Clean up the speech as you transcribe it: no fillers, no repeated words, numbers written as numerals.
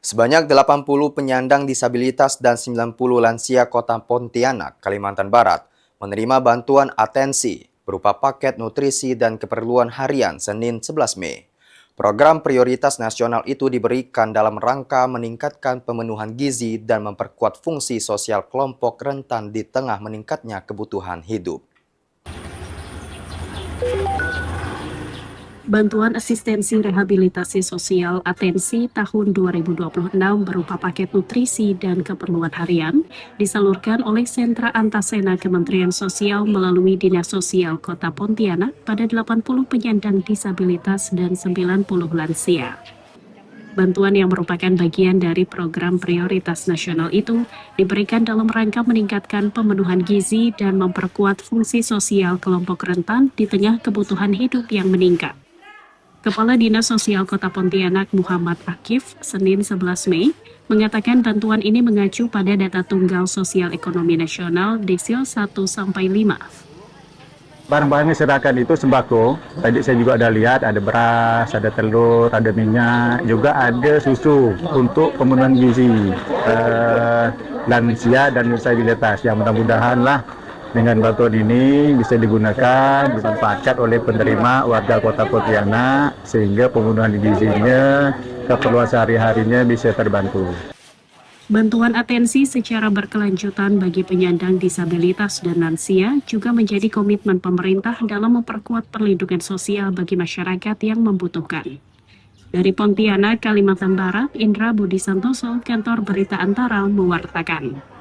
Sebanyak 80 penyandang disabilitas dan 90 lansia Kota Pontianak, Kalimantan Barat menerima bantuan atensi berupa paket nutrisi dan keperluan harian Senin 11 Mei. Program prioritas nasional itu diberikan dalam rangka meningkatkan pemenuhan gizi dan memperkuat fungsi sosial kelompok rentan di tengah meningkatnya kebutuhan hidup. Bantuan asistensi rehabilitasi sosial atensi tahun 2026 berupa paket nutrisi dan keperluan harian disalurkan oleh Sentra Antasena Kementerian Sosial melalui Dinas Sosial Kota Pontianak pada 80 penyandang disabilitas dan 90 lansia. Bantuan yang merupakan bagian dari program prioritas nasional itu diberikan dalam rangka meningkatkan pemenuhan gizi dan memperkuat fungsi sosial kelompok rentan di tengah kebutuhan hidup yang meningkat. Kepala Dinas Sosial Kota Pontianak Muhammad Akif, Senin 11 Mei, mengatakan bantuan ini mengacu pada data Tunggal Sosial Ekonomi Nasional Desil 1-5. Barang-barang yang diserahkan itu sembako. Tadi saya juga ada lihat, ada beras, ada telur, ada minyak, juga ada susu untuk pemenuhan gizi lansia dan disabilitas. Yang mudah-mudahan lah dengan bantuan ini bisa digunakan, dimanfaatkan oleh penerima warga Kota Pontianak sehingga pemenuhan gizinya, keperluan sehari-harinya bisa terbantu. Bantuan atensi secara berkelanjutan bagi penyandang disabilitas dan lansia juga menjadi komitmen pemerintah dalam memperkuat perlindungan sosial bagi masyarakat yang membutuhkan. Dari Pontianak, Kalimantan Barat, Indra Budi Santoso, Kantor Berita Antara mewartakan.